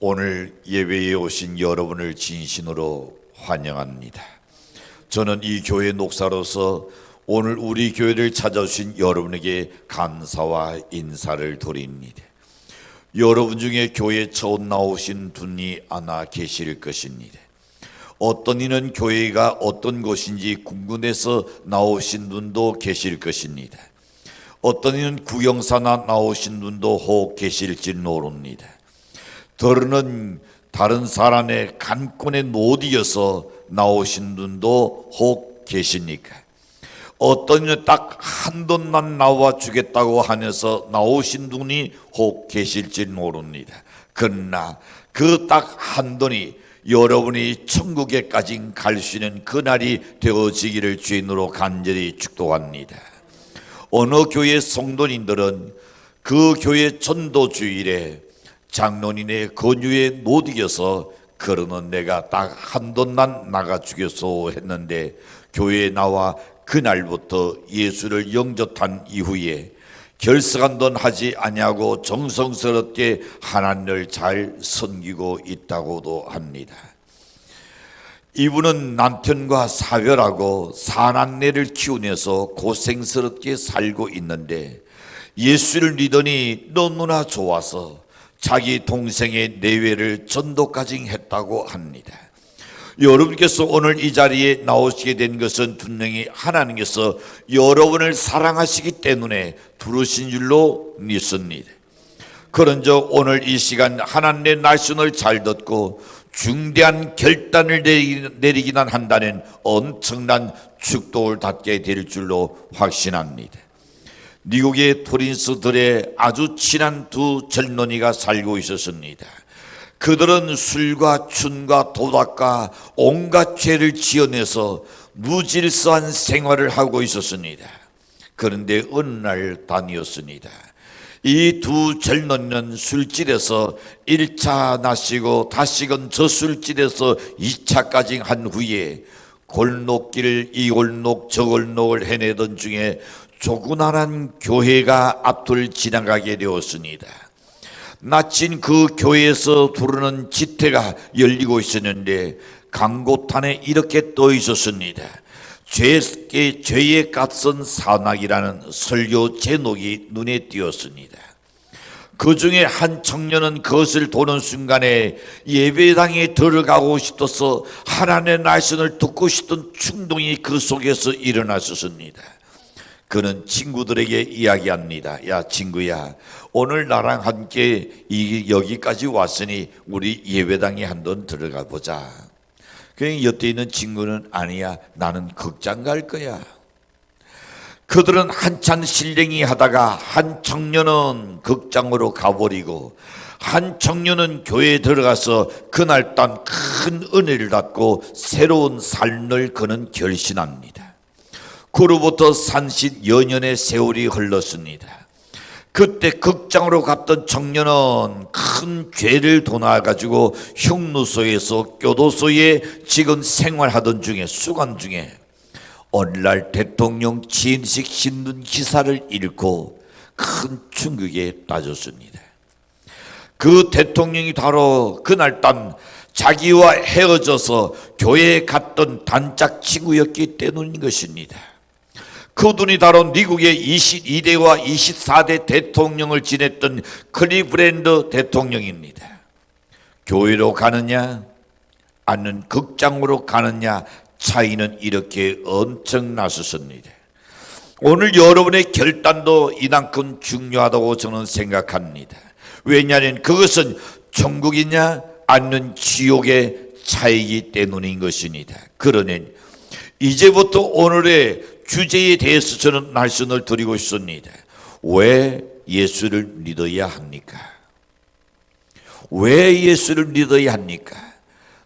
오늘 예배에 오신 여러분을 진심으로 환영합니다. 저는 이 교회 목사로서 오늘 우리 교회를 찾아주신 여러분에게 감사와 인사를 드립니다. 여러분 중에 교회에 처음 나오신 분이 하나 계실 것입니다. 어떤 이는 교회가 어떤 곳인지 궁금해서 나오신 분도 계실 것입니다. 어떤 이는 구경사나 나오신 분도 혹 계실지 모릅니다. 더러는 다른 사람의 간권에 못 이겨서 나오신 분도 혹 계십니까? 어떤 이는 딱 한 돈만 나와 주겠다고 하면서 나오신 분이 혹 계실지 모릅니다. 그러나 그 딱 한 돈이 여러분이 천국에까지 갈 수 있는 그날이 되어지기를 주인으로 간절히 축도합니다. 어느 교회 성도님들은 그 교회 전도주일에 장로님의 권유에 못 이겨서 그러는 내가 딱 한 돈만 나가주겠소 했는데 교회에 나와 그날부터 예수를 영접한 이후에 결석한 돈 하지 아니하고 정성스럽게 하나님을 잘 섬기고 있다고도 합니다. 이분은 남편과 사별하고 사남매를 키우면서 고생스럽게 살고 있는데 예수를 믿으니 너무나 좋아서 자기 동생의 내외를 전도까지 했다고 합니다. 여러분께서 오늘 이 자리에 나오시게 된 것은 분명히 하나님께서 여러분을 사랑하시기 때문에 부르신 줄로 믿습니다. 그런즉 오늘 이 시간 하나님의 말씀을 잘 듣고 중대한 결단을 내리기만 한다는 엄청난 축복을 받게 될 줄로 확신합니다. 미국의 프린스들의 아주 친한 두 젊은이가 살고 있었습니다. 그들은 술과 춤과 도박과 온갖 죄를 지어내서 무질서한 생활을 하고 있었습니다. 그런데 어느 날 밤이었습니다. 이 두 젊은이는 술집에서 1차 마시고 다시금 저 술집에서 2차까지 한 후에 골목길을 이 골목 저 골목을 헤매던 중에 조그만한 교회가 앞을 지나가게 되었습니다. 마침 그 교회에서 부르는 집회가 열리고 있었는데 광고판에 이렇게 떠 있었습니다. 죄의 값은 사막이라는 설교 제목이 눈에 띄었습니다. 그 중에 한 청년은 그것을 보는 순간에 예배당에 들어가고 싶어서 하나님의 말씀을 듣고 싶던 충동이 그 속에서 일어났었습니다. 그는 친구들에게 이야기합니다. 야 친구야, 오늘 나랑 함께 여기까지 왔으니 우리 예배당에 한번 들어가 보자. 그냥 옆에 있는 친구는 아니야, 나는 극장 갈 거야. 그들은 한참 실랭이 하다가 한 청년은 극장으로 가버리고 한 청년은 교회에 들어가서 그날 딴 큰 은혜를 받고 새로운 삶을 그는 결심합니다. 그로부터 30여 년의 세월이 흘렀습니다. 그때 극장으로 갔던 청년은 큰 죄를 도나가지고 형무소에서 교도소에 지금 생활하던 중에 수감 중에 오늘날 대통령 취임식 신문 기사를 읽고 큰 충격에 빠졌습니다. 그 대통령이 바로 그날 밤 자기와 헤어져서 교회에 갔던 단짝 친구였기 때문인 것입니다. 그분이 바로 미국의 22대와 24대 대통령을 지냈던 클리브랜드 대통령입니다. 교회로 가느냐 아니면 극장으로 가느냐 차이는 이렇게 엄청났었습니다. 오늘 여러분의 결단도 이만큼 중요하다고 저는 생각합니다. 왜냐하면 그것은 천국이냐 아니면 지옥의 차이기 때문인 것입니다. 그러니 이제부터 오늘의 주제에 대해서 저는 말씀을 드리고 싶습니다. 왜 예수를 믿어야 합니까? 왜 예수를 믿어야 합니까?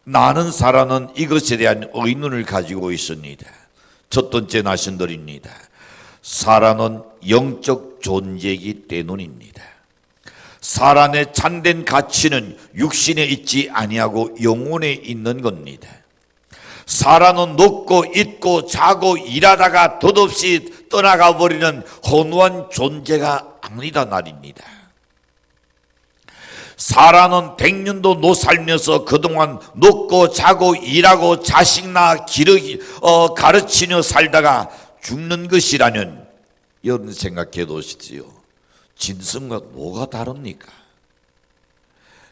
많은 사람은 이것에 대한 의문을 가지고 있습니다. 첫 번째 말씀드립니다. 사람은 영적 존재이기 때문입니다. 사람의 참된 가치는 육신에 있지 아니하고 영혼에 있는 겁니다. 사람은 먹고 입고 자고 일하다가 덧없이 떠나가 버리는 허무한 존재가 아니다 말입니다. 사라는 100년도 못 살면서 그동안 먹고 자고 일하고 자식 낳아 가르치며 살다가 죽는 것이라면 여러분 생각해 보십시오. 짐승과 뭐가 다릅니까?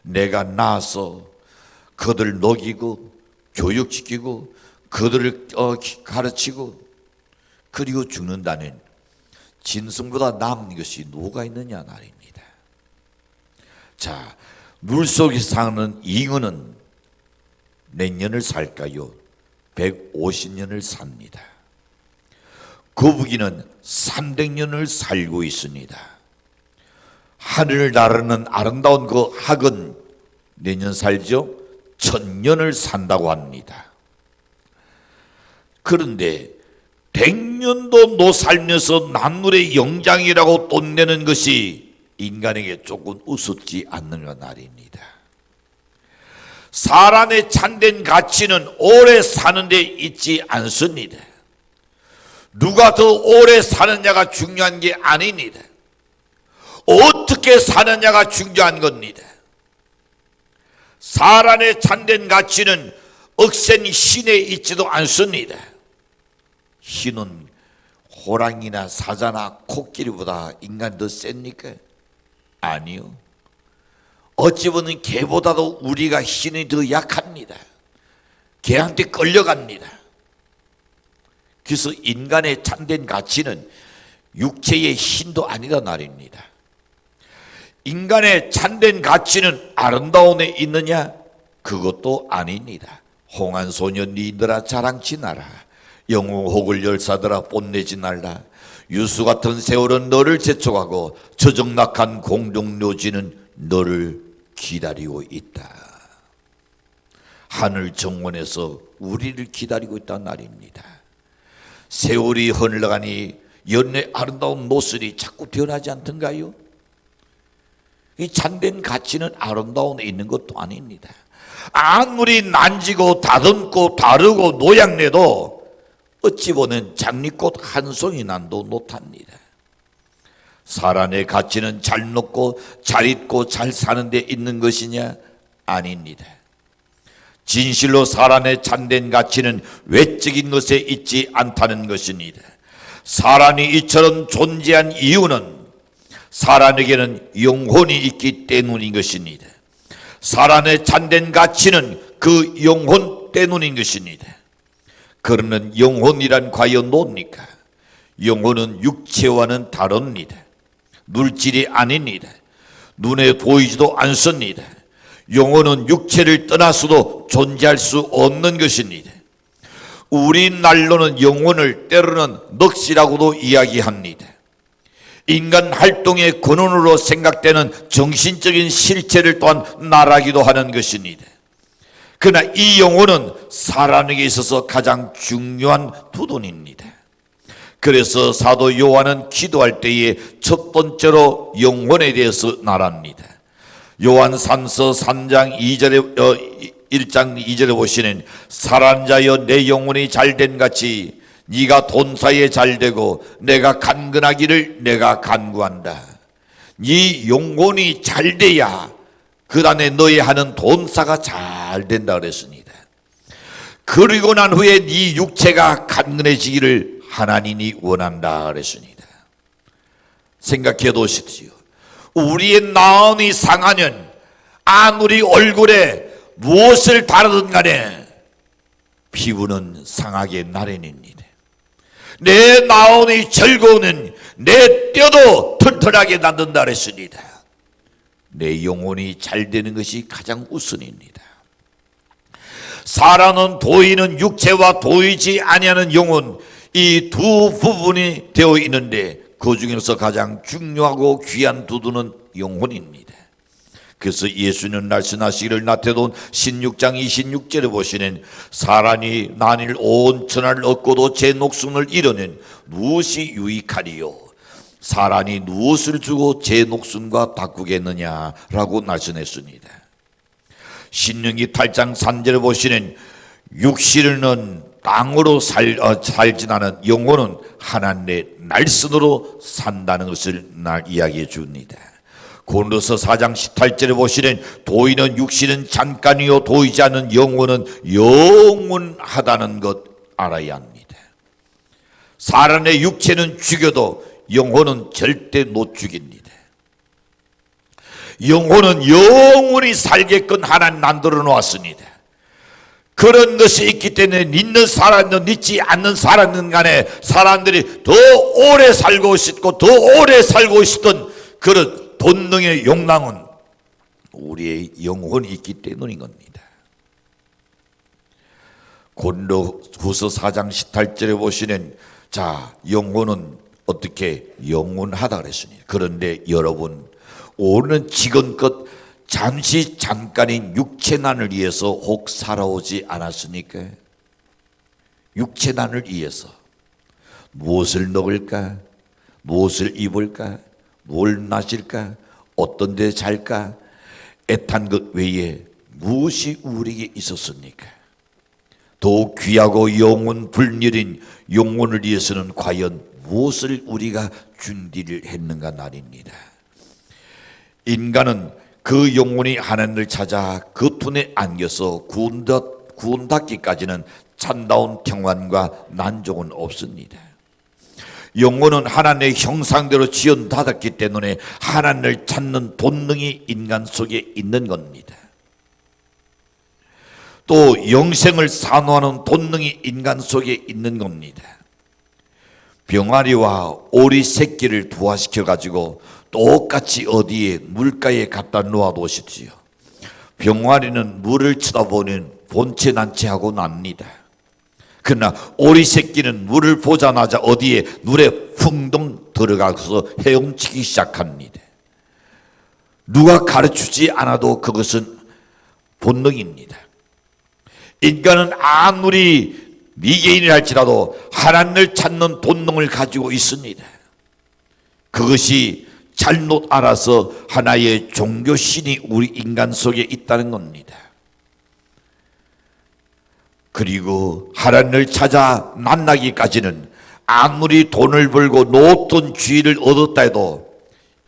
내가 낳아서 그들을 먹이고 교육시키고 그들을 가르치고 그리고 죽는다는 짐승보다 나은 것이 뭐가 있느냐 말입니다. 자, 물속에 사는 잉어는 몇 년을 살까요? 150년을 삽니다. 거북이는 300년을 살고 있습니다. 하늘을 나르는 아름다운 그 학은 몇 년 살죠? 1000년을 산다고 합니다. 그런데 100년도 못 살면서 만물의 영장이라고 뽐내는 것이 인간에게 조금 우습지 않는가 말입니다. 사람의 참된 가치는 오래 사는 데 있지 않습니다. 누가 더 오래 사느냐가 중요한 게 아닙니다. 어떻게 사느냐가 중요한 겁니다. 사람의 참된 가치는 억센 신에 있지도 않습니다. 신은 호랑이나 사자나 코끼리보다 인간 더 셉니까? 아니요. 어찌 보면 개보다도 우리가 신이 더 약합니다. 개한테 끌려갑니다. 그래서 인간의 참된 가치는 육체의 힘도 아니다 말입니다. 인간의 참된 가치는 아름다움에 있느냐? 그것도 아닙니다. 홍한소녀 니들아 자랑치 나라. 영웅혹을 열사들아 뽐내지 말라. 유수 같은 세월은 너를 재촉하고 저정락한 공동묘지는 너를 기다리고 있다. 하늘 정원에서 우리를 기다리고 있다는 말입니다. 세월이 흘러가니 연애 아름다운 모습이 자꾸 변하지 않던가요? 이 참된 가치는 아름다움에 있는 것도 아닙니다. 아무리 난지고 다듬고 다르고 노양내도 어찌 보면 장미꽃 한 송이 난도 못합니다. 사람의 가치는 잘 먹고 잘 입고 잘 사는 데 있는 것이냐? 아닙니다. 진실로 사람의 참된 가치는 외적인 것에 있지 않다는 것입니다. 사람이 이처럼 존재한 이유는 사람에게는 영혼이 있기 때문인 것입니다. 사람의 참된 가치는 그 영혼 때문인 것입니다. 그러면 영혼이란 과연 뭡니까? 영혼은 육체와는 다릅니다. 물질이 아닙니다. 눈에 보이지도 않습니다. 영혼은 육체를 떠나서도 존재할 수 없는 것입니다. 우리 날로는 영혼을 때로는 넋이라고도 이야기합니다. 인간 활동의 근원으로 생각되는 정신적인 실체를 또한 말하기도 하는 것입니다. 그러나 이 영혼은 사람에게 있어서 가장 중요한 부분입니다. 그래서 사도 요한은 기도할 때에 첫 번째로 영혼에 대해서 말합니다. 요한 3서 3장 2절에 1장 2절에 보시는 살아난 자여 내 영혼이 잘된 같이 네가 돈사에 잘되고 내가 간근하기를 내가 간구한다. 네 영혼이 잘돼야 그 다음에 너의 하는 돈사가 잘 된다 그랬습니다. 그리고 난 후에 네 육체가 간근해지기를 하나님이 원한다 그랬습니다. 생각해 보십시오. 우리의 마음이 상하면 아무리 얼굴에 무엇을 바르든 간에 피부는 상하게 나련입니다. 내 마음이 즐거우면 내 뼈도 튼튼하게 만든다 그랬습니다. 내 영혼이 잘 되는 것이 가장 우선입니다. 사람은 보이는 육체와 보이지 아니하는 영혼, 이 두 부분이 되어 있는데 그 중에서 가장 중요하고 귀한 두두는 영혼입니다. 그래서 예수는 말씀하시기를 나태돈 16장 26절에 보시는 사람이 만일 온 천하를 얻고도 제 목숨을 잃으면 무엇이 유익하리요? 사람이 무엇을 주고 제 목숨과 바꾸겠느냐라고 말씀했습니다. 신명기 8장 3절에 보시는 육신은 땅으로 살진 않은 영혼은 하나님의 날선으로 산다는 것을 이야기해 줍니다. 고린도서 4장 18절에 보시는 도의는 육신은 잠깐이요 도의지 않는 영혼은 영원하다는 것 알아야 합니다. 사람의 육체는 죽여도 영혼은 절대 못 죽입니다. 영혼은 영원히 살게끔 하나님 만들어 놓았습니다. 그런 것이 있기 때문에 믿는 사람은 믿지 않는 사람은 간에 사람들이 더 오래 살고 싶고 더 오래 살고 싶던 그런 본능의 욕망은 우리의 영혼이 있기 때문인 겁니다. 고린도후서 4장 18절에 보시는 영혼은 어떻게 영원하다 그랬습니다. 그런데 여러분, 오늘은 지금껏 잠시 잠깐인 육체난을 위해서 혹 살아오지 않았습니까? 육체난을 위해서 무엇을 먹을까? 무엇을 입을까? 뭘 마실까? 어떤 데 잘까? 애탄 것 외에 무엇이 우리에게 있었습니까? 더욱 귀하고 영원 불멸인 영혼을 위해서는 과연 무엇을 우리가 준비를 했는가 말입니다. 인간은 그 영혼이 하나님을 찾아 그 품에 안겨서 구원받기까지는 참다운 평안과 만족은 없습니다. 영혼은 하나님의 형상대로 지연받았기 때문에 하나님을 찾는 본능이 인간 속에 있는 겁니다. 또 영생을 산호하는 본능이 인간 속에 있는 겁니다. 병아리와 오리 새끼를 부화시켜 가지고 똑같이 어디에 물가에 갖다 놓아 놓으십시오. 병아리는 물을 쳐다보는 본체 난체하고 납니다. 그러나 오리 새끼는 물을 보자마자 어디에 물에 풍덩 들어가서 헤엄치기 시작합니다. 누가 가르치지 않아도 그것은 본능입니다. 인간은 아무리 미개인이랄지라도 하나님을 찾는 본능을 가지고 있습니다. 그것이 잘못 알아서 하나의 종교신이 우리 인간 속에 있다는 겁니다. 그리고 하나님을 찾아 만나기까지는 아무리 돈을 벌고 높은 지위를 얻었다 해도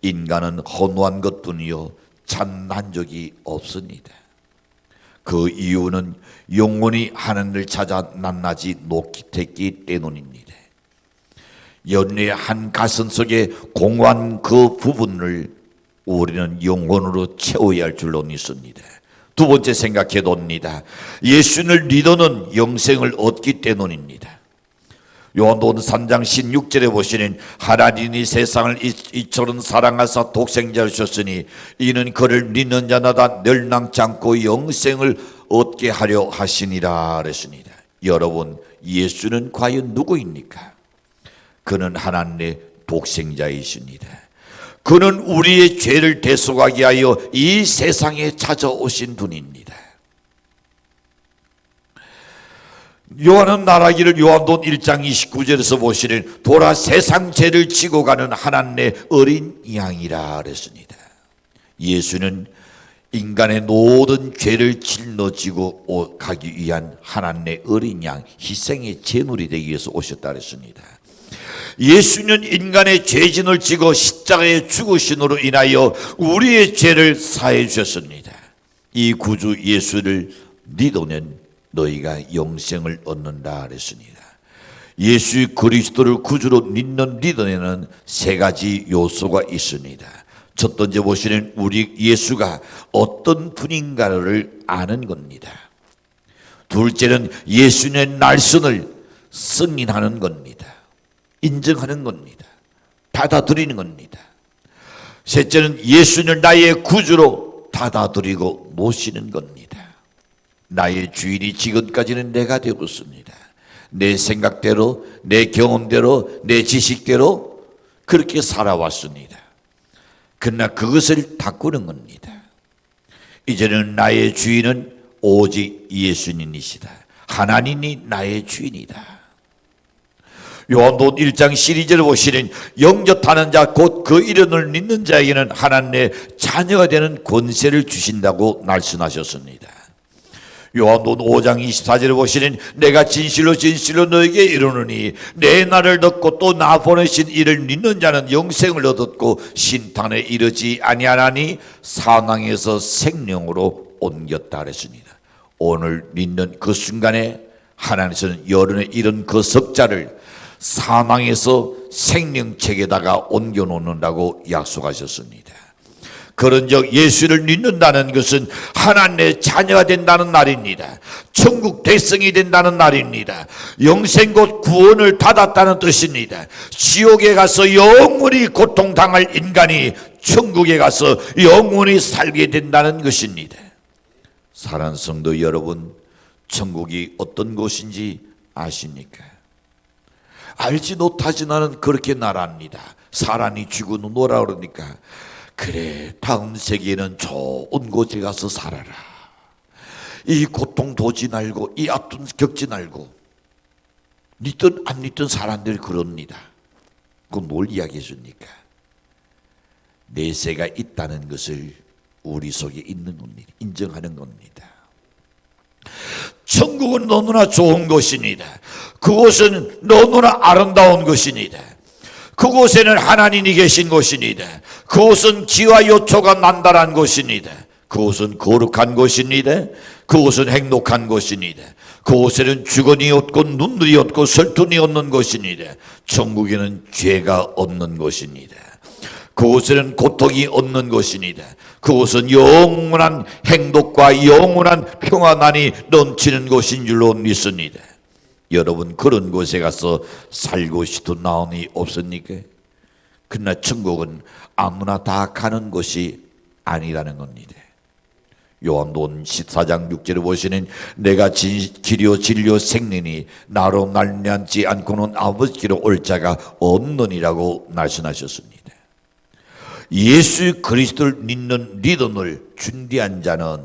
인간은 허무한 것뿐이요 참 만족이 없습니다. 그 이유는 영혼이 하나님을 찾아 만나지 못했기 때문입니다. 연애의 한 가슴 속에 공허한 그 부분을 우리는 영혼으로 채워야 할 줄로 믿습니다. 두 번째 생각해 봅니다. 예수를 믿어는 영생을 얻기 때문입니다. 요한복음 3장 16절에 보시는 하나님이 세상을 이처럼 사랑하사 독생자를 주셨으니 이는 그를 믿는 자마다 멸망치 않고 영생을 얻게 하려 하시니라 그랬습니다. 여러분, 예수는 과연 누구입니까? 그는 하나님의 독생자이십니다. 그는 우리의 죄를 대속하기 위하여 이 세상에 찾아오신 분입니다. 요한은 말하기를 요한복음 1장 29절에서 보시는 보라 세상 죄를 지고 가는 하나님의 어린 양이라 그랬습니다. 예수는 인간의 모든 죄를 짊어지고 가기 위한 하나님의 어린 양, 희생의 제물이 되기 위해서 오셨다 그랬습니다. 예수는 인간의 죄진을 지고 십자가에 죽으심으로 인하여 우리의 죄를 사해 주셨습니다. 이 구주 예수를 믿으면 너희가 영생을 얻는다 그랬습니다. 예수 그리스도를 구주로 믿는 믿음에는 세 가지 요소가 있습니다. 첫 번째 보시는 우리 예수가 어떤 분인가를 아는 겁니다. 둘째는 예수의 날선을 승인하는 겁니다. 인정하는 겁니다. 받아들이는 겁니다. 셋째는 예수를 나의 구주로 받아들이고 모시는 겁니다. 나의 주인이 지금까지는 내가 되고 있습니다. 내 생각대로, 내 경험대로, 내 지식대로 그렇게 살아왔습니다. 그러나 그것을 바꾸는 겁니다. 이제는 나의 주인은 오직 예수님이시다. 하나님이 나의 주인이다. 요한복음 1장 12절을 보시는 영접하는 자 곧 그 이름을 믿는 자에게는 하나님의 자녀가 되는 권세를 주신다고 말씀하셨습니다. 요한복음 5장 24절에 보시는 내가 진실로 진실로 너에게 이르노니 내 말을 듣고 또 나 보내신 이를 믿는 자는 영생을 얻었고 신탄에 이르지 아니하나니 사망에서 생명으로 옮겼다 그랬습니다. 오늘 믿는 그 순간에 하나님께서는 여론에 이른 그 석자를 사망에서 생명책에다가 옮겨놓는다고 약속하셨습니다. 그런즉 예수를 믿는다는 것은 하나님의 자녀가 된다는 말입니다. 천국 백성이 된다는 말입니다. 영생 곧 구원을 받았다는 뜻입니다. 지옥에 가서 영원히 고통당할 인간이 천국에 가서 영원히 살게 된다는 것입니다. 사랑하는 성도 여러분, 천국이 어떤 곳인지 아십니까? 알지 못하지 나는 그렇게 말합니다. 사람이 죽은 노라 그러니까 그래, 다음 세계에는 좋은 곳에 가서 살아라. 이 고통 도지 말고 이 아픔 겪지 말고. 믿든 안 믿든 사람들이 그럽니다. 그건 뭘 이야기해 줍니까? 내세가 있다는 것을 우리 속에 있는 겁니다. 인정하는 겁니다. 천국은 너무나 좋은 곳입니다. 그곳은 너무나 아름다운 곳입니다. 그곳에는 하나님이 계신 곳입니다. 그곳은 기와 요초가 난다란 곳입니다. 그곳은 거룩한 곳입니다. 그곳은 행복한 곳입니다. 그곳에는 주거니 없고 눈물이 없고 설tun이 없는 곳입니다. 천국에는 죄가 없는 곳입니다. 그곳에는 고통이 없는 곳입니다. 그곳은 영원한 행복과 영원한 평안함이 넘치는 곳인 줄로 믿습니다. 여러분, 그런 곳에 가서 살고 싶은 마음이 없습니까? 그러나 천국은 아무나 다 가는 곳이 아니라는 겁니다. 요한복음 14장 6절에 보시는 내가 길이요 진리요 생명이니 나로 말미암지 않고는 아버지께로 올 자가 없느니라고 말씀하셨습니다. 예수 그리스도를 믿는 믿음을 준비한 자는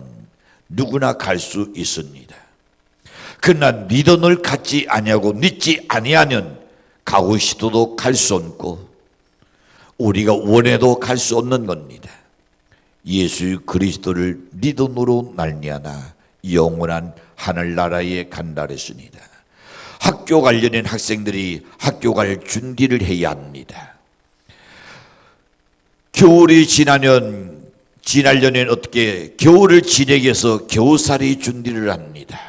누구나 갈 수 있습니다. 그러나 믿음을 갖지 아니하고 믿지 아니하면 가고 싶어도 갈 수 없고 우리가 원해도 갈 수 없는 겁니다. 예수 그리스도를 믿음으로 말미암아 영원한 하늘나라에 간다 했습니다. 학교 관련된 학생들이 학교 갈 준비를 해야 합니다. 겨울이 지나려면 어떻게 겨울을 지내기 위해서 겨우살이 준비를 합니다.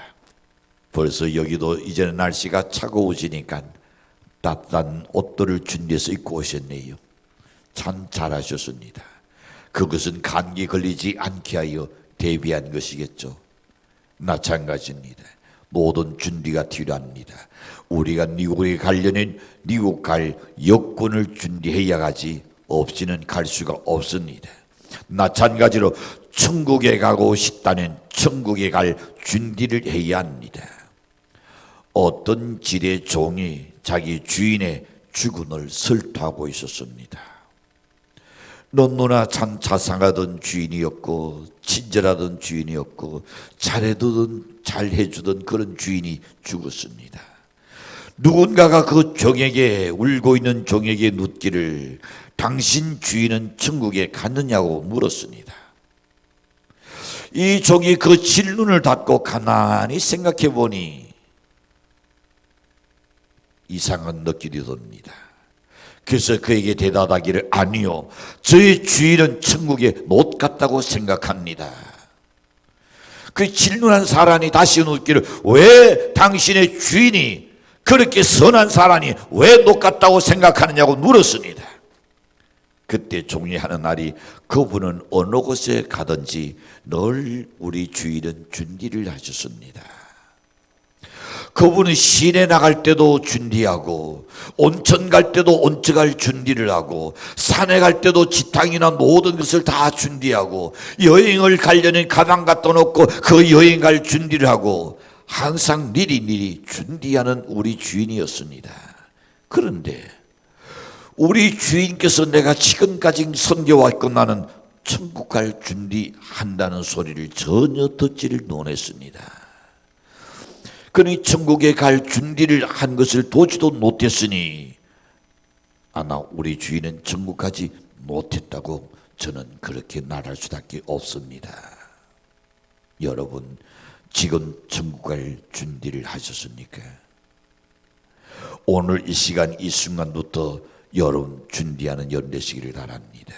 벌써 여기도 이제는 날씨가 차가워지니까 따뜻한 옷들을 준비해서 입고 오셨네요. 참 잘하셨습니다. 그것은 감기 걸리지 않게 하여 대비한 것이겠죠. 마찬가지입니다. 모든 준비가 필요합니다. 우리가 미국에 가려면 미국 갈 여권을 준비해야 가지 없이는 갈 수가 없습니다. 마찬가지로 천국에 가고 싶다면 천국에 갈 준비를 해야 합니다. 어떤 질의 종이 자기 주인의 죽음을 설토하고 있었습니다. 너무나 참 자상하던 주인이었고 친절하던 주인이었고 잘해주던 그런 주인이 죽었습니다. 누군가가 그 종에게 울고 있는 종에게 묻기를 당신 주인은 천국에 갔느냐고 물었습니다. 이 종이 그 질문을 받고 가만히 생각해 보니 이상한 느낌이 듭니다. 그래서 그에게 대답하기를 아니요, 저의 주인은 천국에 못 갔다고 생각합니다. 그 질문한 사람이 다시 묻기를 왜 당신의 주인이 그렇게 선한 사람이 왜 못 갔다고 생각하느냐고 물었습니다. 그때 종이 하는 말이 그분은 어느 곳에 가든지 늘 우리 주인은 준비를 하셨습니다. 그분은 시내 나갈 때도 준비하고 온천 갈 때도 온천 갈 준비를 하고 산에 갈 때도 지탕이나 모든 것을 다 준비하고 여행을 가려는 가방 갖다 놓고 그 여행 갈 준비를 하고 항상 미리 준비하는 우리 주인이었습니다. 그런데 우리 주인께서 내가 지금까지 섬겨왔고 나는 천국 갈 준비한다는 소리를 전혀 듣지를 못했습니다. 그러니 천국에 갈 준비를 한 것을 보지도 못했으니 아마 우리 주인은 천국 가지 못했다고 저는 그렇게 말할 수밖에 없습니다. 여러분, 지금 천국 갈 준비를 하셨습니까? 오늘 이 시간 이 순간부터 여러분 준비하는 여러분 되시기를 바랍니다.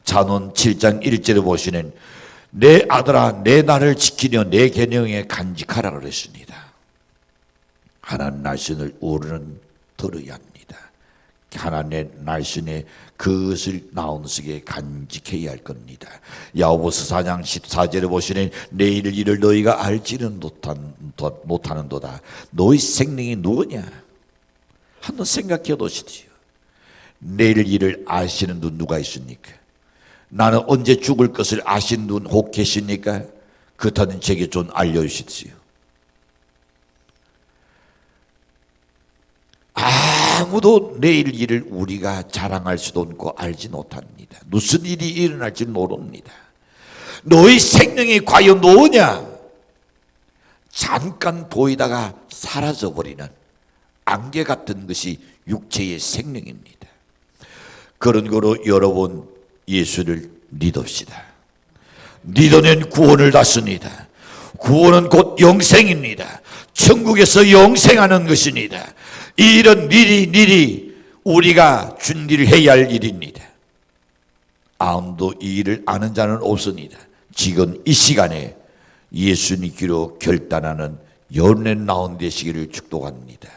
잠언 7장 1절에 보시는 내 아들아 내 날을 지키려 내 계명에 간직하라 그랬습니다. 하나님 말씀을 우리는 들어야 합니다. 하나님의 말씀에 그것을 나온 속에 간직해야 할 겁니다. 야고보서 4장 14절에 보시는 내일 일을 너희가 알지는 못하는도다. 너희 생명이 누구냐? 한번 생각해 보시지요. 내일 일을 아시는 분 누가 있습니까? 나는 언제 죽을 것을 아시는 분 혹 계십니까? 그렇다면 제게 좀 알려주십시오. 아무도 내일 일을 우리가 자랑할 수도 없고 알지 못합니다. 무슨 일이 일어날지 모릅니다. 너희 생명이 과연 뭐냐? 잠깐 보이다가 사라져버리는 안개 같은 것이 육체의 생명입니다. 그런 거로 여러분 예수를 믿읍시다. 믿으면 구원을 받습니다. 구원은 곧 영생입니다. 천국에서 영생하는 것입니다. 이 일은 미리 우리가 준비를 해야 할 일입니다. 아무도 이 일을 아는 자는 없습니다. 지금 이 시간에 예수 믿기로 결단하는 여러분의 나온 되시기를 축복합니다.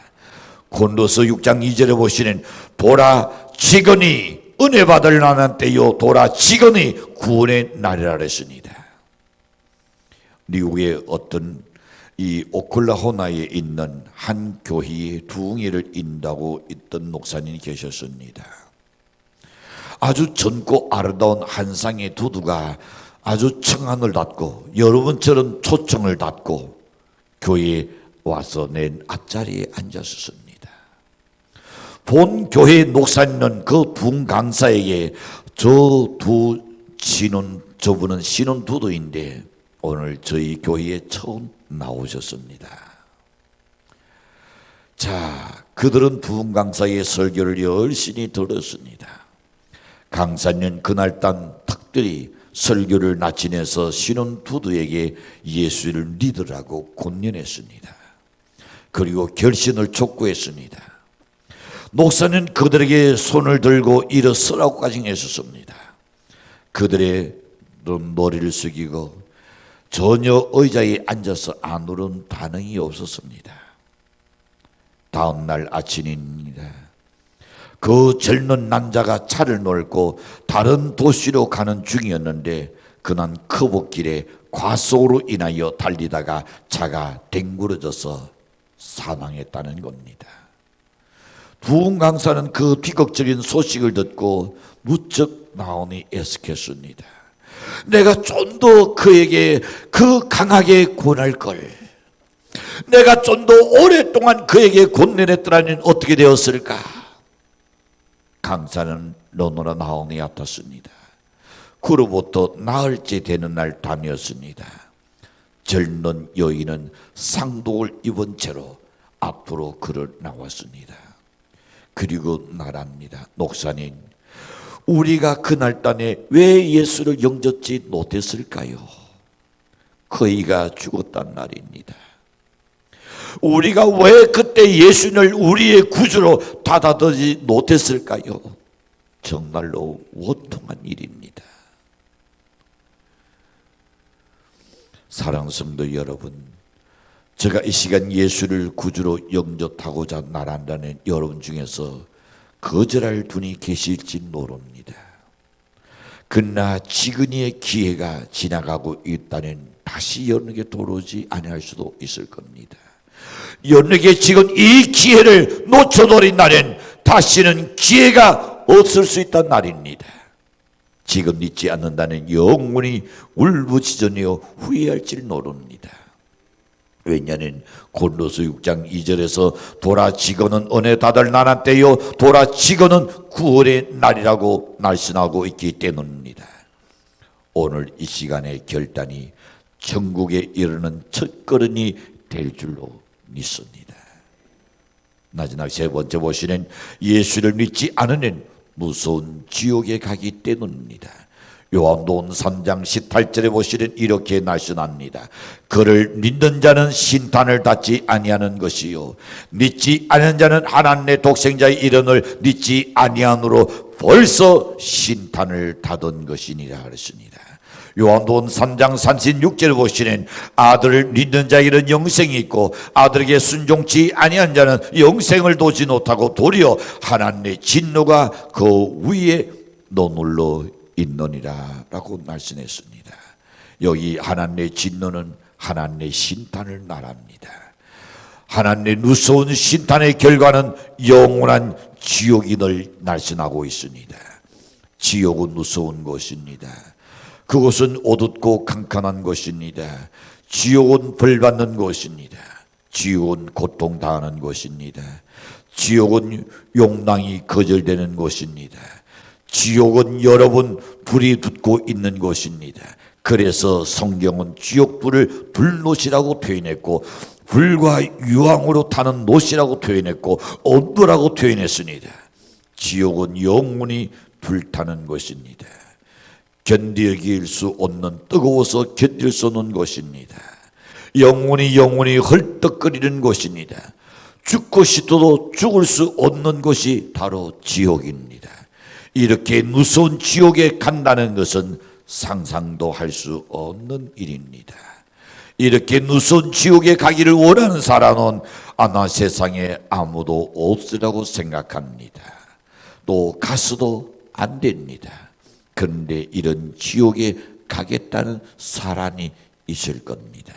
고린도서 6장 2절에 보시는 보라 지금이 은혜 받을 만한 때요 도라 지금이 구원의 날이라 그랬습니다. 미국의 어떤 이 오클라호마에 있는 한 교회에 두흥이를 인다고 있던 목사님이 계셨습니다. 아주 젊고 아름다운 한 쌍의 두두가 아주 청한을 닫고 여러분처럼 초청을 닫고 교회에 와서 내 앞자리에 앉았습니다. 본 교회 목사님은 그 두 강사에게 저분은 신혼 두두인데 오늘 저희 교회에 처음 나오셨습니다. 자, 그들은 두 강사의 설교를 열심히 들었습니다. 강사는 그날따라 특별히 설교를 나치내서 신혼 두두에게 예수를 믿으라고 권면했습니다. 그리고 결신을 촉구했습니다. 목사는 그들에게 손을 들고 일어서라고까지 했었습니다. 그들의 머리를 숙이고 전혀 의자에 앉아서 아무런 반응이 없었습니다. 다음 날 아침입니다. 그 젊은 남자가 차를 몰고 다른 도시로 가는 중이었는데 그는 커브길에 과속으로 인하여 달리다가 차가 댕구러져서 사망했다는 겁니다. 두 강사는 그 비극적인 소식을 듣고 무척 마음이 애석했습니다. 내가 좀 더 그에게 강하게 권할 걸, 내가 좀 더 오랫동안 그에게 권면했더라면 어떻게 되었을까? 강사는 너무나 마음이 아팠습니다. 그로부터 나흘째 되는 날 밤이었습니다. 젊은 여인은 상독을 입은 채로 앞으로 걸어 나왔습니다. 그리고 말합니다. 목사님, 우리가 그날따라 왜 예수를 영접지 못했을까요? 그이가 죽었단 말입니다. 우리가 왜 그때 예수를 우리의 구주로 받아들이지 못했을까요? 정말로 원통한 일입니다. 사랑하는 성도 여러분, 제가 이 시간 예수를 구주로 영접하고자 말한다는 여러분 중에서 거절할 분이 계실지 모릅니다. 그러나 지금의 기회가 지나가고 있다는 다시 여러분에게 돌아오지 아니할 수도 있을 겁니다. 여러분에게 지금 이 기회를 놓쳐버린다면 다시는 기회가 없을 수 있다는 말입니다. 지금 믿지 않는다는 영원히 울부짖으며 후회할지를 모릅니다. 왜냐하면 고린도서 6장 2절에서 도라 지금은 은혜 받을 만한 때요 도라 지금은 구원의 날이라고 말씀하고 있기 때문입니다. 오늘 이 시간의 결단이 천국에 이르는 첫걸음이 될 줄로 믿습니다. 마지막 세 번째 보시는 예수를 믿지 않으면 무서운 지옥에 가기 때문입니다. 요한복음 3장 18절에 보시면 이렇게 말씀합니다. 그를 믿는 자는 신탄을 받지 아니하는 것이요 믿지 않은 자는 하나님의 독생자의 이름을 믿지 아니함으로 벌써 신탄을 받은 것이니라 그랬습니다. 요한복음 3장 36절에 보시는 아들을 믿는 자에게는 영생이 있고 아들에게 순종치 아니한 자는 영생을 도지 못하고 도리어 하나님의 진노가 그 위에 너눌러 있느니라 라고 말씀했습니다. 여기 하나님의 진노는 하나님의 신탄을 말합니다. 하나님의 무서운 신탄의 결과는 영원한 지옥인을 말씀하고 있습니다. 지옥은 무서운 것입니다. 그것은 어둡고 캄캄한 것입니다. 지옥은 벌받는 것입니다. 지옥은 고통당하는 것입니다. 지옥은 욕망이 거절되는 것입니다. 지옥은 여러분 불이 붙고 있는 것입니다. 그래서 성경은 지옥불을 불노시라고 표현했고 불과 유황으로 타는 노시라고 표현했고 온도라고 표현했습니다. 지옥은 영원히 불타는 것입니다. 견디길 수 없는 뜨거워서 견딜 수 없는 것입니다. 영원히 헐떡거리는 것입니다. 죽고 싶어도 죽을 수 없는 것이 바로 지옥입니다. 이렇게 무서운 지옥에 간다는 것은 상상도 할 수 없는 일입니다. 이렇게 무서운 지옥에 가기를 원하는 사람은 아마 세상에 아무도 없으라고 생각합니다. 또 가서도 안 됩니다. 그런데 이런 지옥에 가겠다는 사람이 있을 겁니다.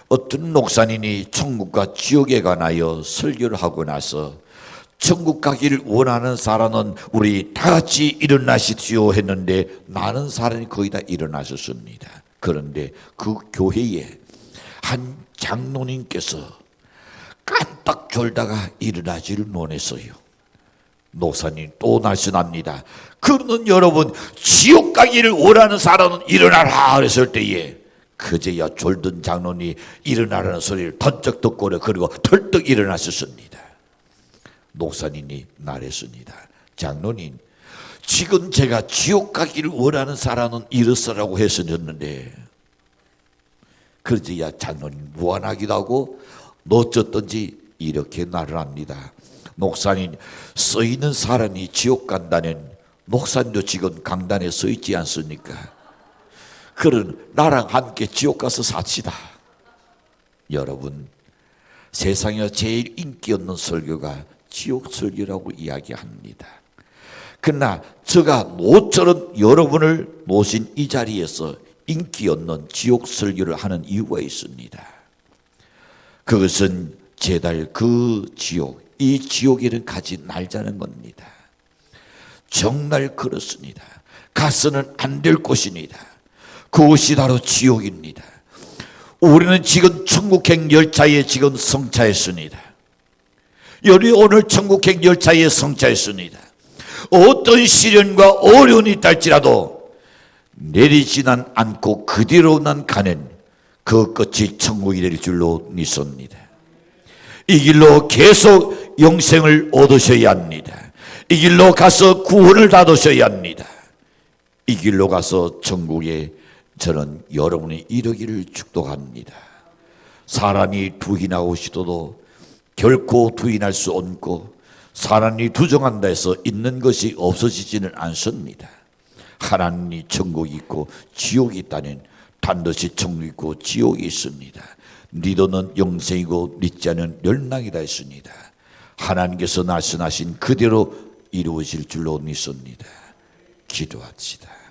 어떤 목사님이 천국과 지옥에 관하여 설교를 하고 나서 천국 가기를 원하는 사람은 우리 다 같이 일어나십시오 했는데 많은 사람이 거의 다 일어나셨습니다. 그런데 그 교회에 한 장로님께서 깜딱 졸다가 일어나지를 못했어요. 목사님 또 말씀합니다. 그러는 여러분 지옥 가기를 원하는 사람은 일어나라 그랬을 때에 그제야 졸던 장로님이 일어나라는 소리를 던쩍 듣고 그리고 털떡 일어나셨습니다. 목사님이 말했습니다. 장로님, 지금 제가 지옥 가기를 원하는 사람은 일어서라고 했었는데 그러지야 장로님 무안하기도 하고 어쩌든지 이렇게 말을 합니다. 목사님, 서 있는 사람이 지옥 간다는 목사님도 지금 강단에 서 있지 않습니까? 그런 나랑 함께 지옥 가서 삽시다. 여러분, 세상에 제일 인기 없는 설교가 지옥 설교라고 이야기합니다. 그러나 제가 모처럼 여러분을 모신 이 자리에서 인기 없는 지옥 설교를 하는 이유가 있습니다. 그것은 제달 그 지옥, 이 지옥에는 가지 말자는 겁니다. 정말 그렇습니다. 가서는 안 될 곳입니다. 그것이 바로 지옥입니다. 우리는 지금 천국행 열차에 지금 성차했습니다. 여기 오늘 천국행 열차에 성차했습니다. 어떤 시련과 어려움이 있달지라도 내리지는 않고 그대로만 가는 그 끝이 천국이 될 줄로 믿습니다. 이 길로 계속 영생을 얻으셔야 합니다. 이 길로 가서 구원을 받으셔야 합니다. 이 길로 가서 천국에 저는 여러분이 이르기를 축복합니다. 사람이 부인하고 싶어도 결코 부인할 수 없고 사람이 부정한다 해서 있는 것이 없어지지는 않습니다. 하나님이 천국이 있고 지옥이 있다는 반드시 천국이 있고 지옥이 있습니다. 믿어는 영생이고 믿지 않은 멸망이다 했습니다. 하나님께서 말씀하신 그대로 이루어질 줄로 믿습니다. 기도합시다.